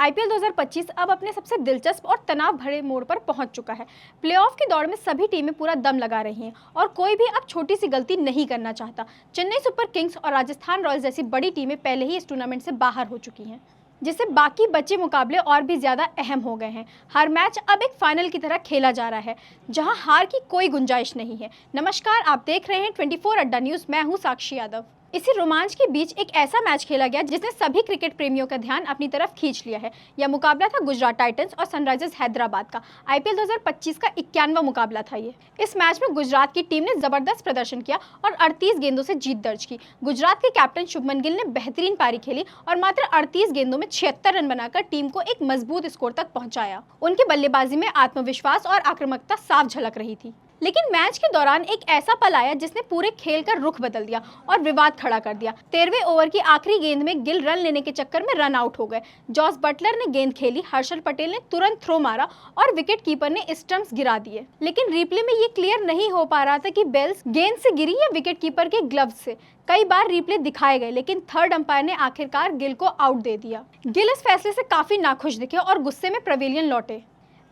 IPL 2025 अब अपने सबसे दिलचस्प और तनाव भरे मोड़ पर पहुंच चुका है। प्लेऑफ की दौड़ में सभी टीमें पूरा दम लगा रही हैं और कोई भी अब छोटी सी गलती नहीं करना चाहता। चेन्नई सुपर किंग्स और राजस्थान रॉयल्स जैसी बड़ी टीमें पहले ही इस टूर्नामेंट से बाहर हो चुकी हैं, जिससे बाकी बचे मुकाबले और भी ज्यादा अहम हो गए हैं। हर मैच अब एक फाइनल की तरह खेला जा रहा है, जहां हार की कोई गुंजाइश नहीं है। नमस्कार, आप देख रहे हैं 24 अड्डा न्यूज। मैं हूं साक्षी यादव। इसी रोमांच के बीच एक ऐसा मैच खेला गया जिसने सभी क्रिकेट प्रेमियों का ध्यान अपनी तरफ खींच लिया है। यह मुकाबला था गुजरात टाइटंस और सनराइजर्स हैदराबाद का। आईपीएल 2025 का 51वां मुकाबला था ये। इस मैच में गुजरात की टीम ने जबरदस्त प्रदर्शन किया और 38 गेंदों से जीत दर्ज की। गुजरात के कैप्टन शुभमन गिल ने बेहतरीन पारी खेली और मात्र 38 गेंदों में 76 रन बनाकर टीम को एक मजबूत स्कोर तक पहुंचाया। उनकी बल्लेबाजी में आत्मविश्वास और आक्रामकता साफ झलक रही थी। लेकिन मैच के दौरान एक ऐसा पल आया जिसने पूरे खेल का रुख बदल दिया और विवाद खड़ा कर दिया। 13वें ओवर की आखिरी गेंद में गिल रन लेने के चक्कर में रन आउट हो गए। जॉस बटलर ने गेंद खेली, हर्षल पटेल ने तुरंत थ्रो मारा और विकेट कीपर ने स्टंप्स गिरा दिए। लेकिन रिप्ले में ये क्लियर नहीं हो पा रहा था कि बेल्स गेंद से गिरी या विकेट कीपर के ग्लव्स से। कई बार रिप्ले दिखाए गए, लेकिन थर्ड अंपायर ने आखिरकार गिल को आउट दे दिया। गिल इस फैसले से काफी नाखुश दिखे और गुस्से में पवेलियन लौटे।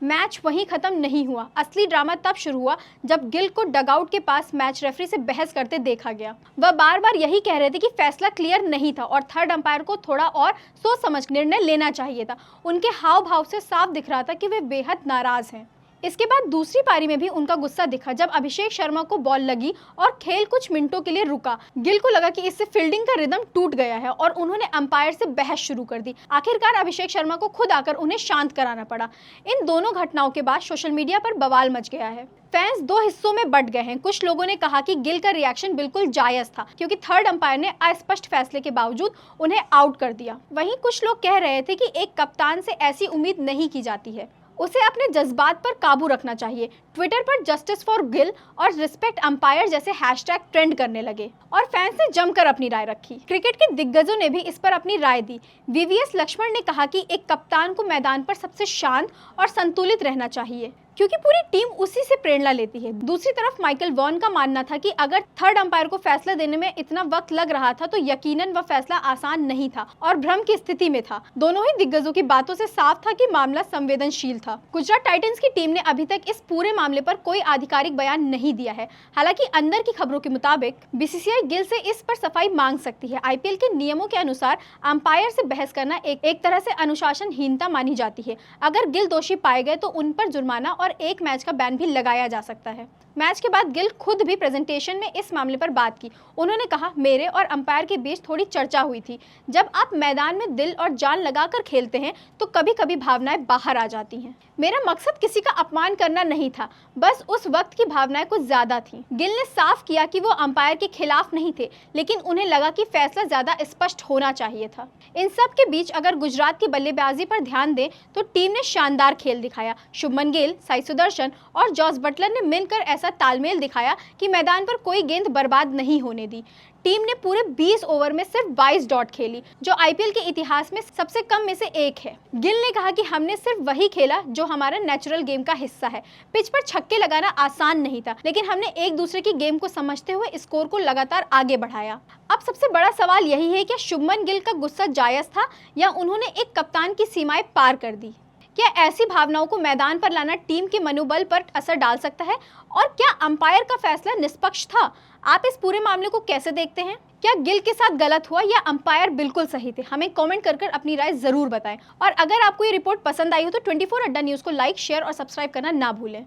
मैच वहीं खत्म नहीं हुआ। असली ड्रामा तब शुरू हुआ जब गिल को डगआउट के पास मैच रेफरी से बहस करते देखा गया। वह बार बार यही कह रहे थे कि फैसला क्लियर नहीं था और थर्ड अंपायर को थोड़ा और सोच समझ निर्णय लेना चाहिए था। उनके हाव भाव से साफ दिख रहा था कि वे बेहद नाराज हैं। इसके बाद दूसरी पारी में भी उनका गुस्सा दिखा जब अभिषेक शर्मा को बॉल लगी और खेल कुछ मिनटों के लिए रुका। गिल को लगा कि इससे फील्डिंग का रिदम टूट गया है और उन्होंने अंपायर से बहस शुरू कर दी। आखिरकार अभिषेक शर्मा को खुद आकर उन्हें शांत कराना पड़ा। इन दोनों घटनाओं के बाद सोशल मीडिया पर बवाल मच गया है। फैंस दो हिस्सों में बंट गए हैं। कुछ लोगों ने कहा कि गिल का रिएक्शन बिल्कुल जायज था क्योंकि थर्ड अंपायर ने अस्पष्ट फैसले के बावजूद उन्हें आउट कर दिया। वहीं कुछ लोग कह रहे थे कि एक कप्तान से ऐसी उम्मीद नहीं की जाती है, उसे अपने जज्बात पर काबू रखना चाहिए। ट्विटर पर जस्टिस फॉर गिल और रिस्पेक्ट अंपायर जैसे हैशटैग ट्रेंड करने लगे और फैंस ने जमकर अपनी राय रखी। क्रिकेट के दिग्गजों ने भी इस पर अपनी राय दी। वीवीएस लक्ष्मण ने कहा कि एक कप्तान को मैदान पर सबसे शांत और संतुलित रहना चाहिए क्योंकि पूरी टीम उसी से प्रेरणा लेती है। दूसरी तरफ माइकल वॉन का मानना था कि अगर थर्ड अंपायर को फैसला देने में इतना वक्त लग रहा था तो यकीनन वह फैसला आसान नहीं था और भ्रम की स्थिति में था। दोनों ही दिग्गजों की बातों से साफ था कि मामला संवेदनशील था। गुजरात टाइटंस की टीम ने अभी तक इस पूरे मामले पर कोई आधिकारिक बयान नहीं दिया है। हालांकि अंदर की खबरों के मुताबिक बीसीसीआई गिल से इस पर सफाई मांग सकती है। आईपीएल के नियमों के अनुसार अंपायर से बहस करना एक तरह से अनुशासनहीनता मानी जाती है। अगर गिल दोषी पाए गए तो उन पर जुर्माना और एक मैच का बैन भी लगाया जा सकता है। मैच के बाद गिल खुद भी प्रेजेंटेशन में इस मामले पर बात की। उन्होंने कहा, मेरे और अंपायर के बीच थोड़ी चर्चा हुई थी। जब आप मैदान में दिल और जान लगाकर खेलते हैं तो कभी कभी भावनाएं बाहर आ जाती हैं। मेरा मकसद किसी का अपमान करना नहीं था, बस उस वक्त की भावनाएं कुछ ज्यादा थीं। गिल ने साफ किया कि वो अंपायर के खिलाफ नहीं थे, लेकिन उन्हें लगा कि फैसला ज्यादा स्पष्ट होना चाहिए था। इन सब के बीच अगर गुजरात की बल्लेबाजी पर ध्यान दें तो टीम ने शानदार खेल दिखाया। शुभमन गिल, साई सुदर्शन और जॉस बटलर ने मिलकर ऐसा तालमेल दिखाया कि मैदान पर कोई गेंद बर्बाद नहीं होने दी। टीम ने पूरे 20 ओवर में सिर्फ 22 डॉट खेली, जो आईपीएल के इतिहास में सबसे कम में से एक है। गिल ने कहा कि हमने सिर्फ वही खेला जो हमारा नेचुरल गेम का हिस्सा है। पिच पर छक्के लगाना आसान नहीं था, लेकिन हमने एक दूसरे की गेम को समझते हुए स्कोर को लगातार आगे बढ़ाया। अब सबसे बड़ा सवाल यही है कि शुभमन गिल का गुस्सा जायज था या उन्होंने एक कप्तान की सीमाएं पार कर दी। क्या ऐसी भावनाओं को मैदान पर लाना टीम के मनोबल पर असर डाल सकता है? और क्या अंपायर का फैसला निष्पक्ष था? आप इस पूरे मामले को कैसे देखते हैं? क्या गिल के साथ गलत हुआ या अंपायर बिल्कुल सही थे? हमें कमेंट कर अपनी राय जरूर बताएं। और अगर आपको ये रिपोर्ट पसंद आई हो तो 24 अड्डा न्यूज़ को लाइक, शेयर और सब्सक्राइब करना ना भूलें।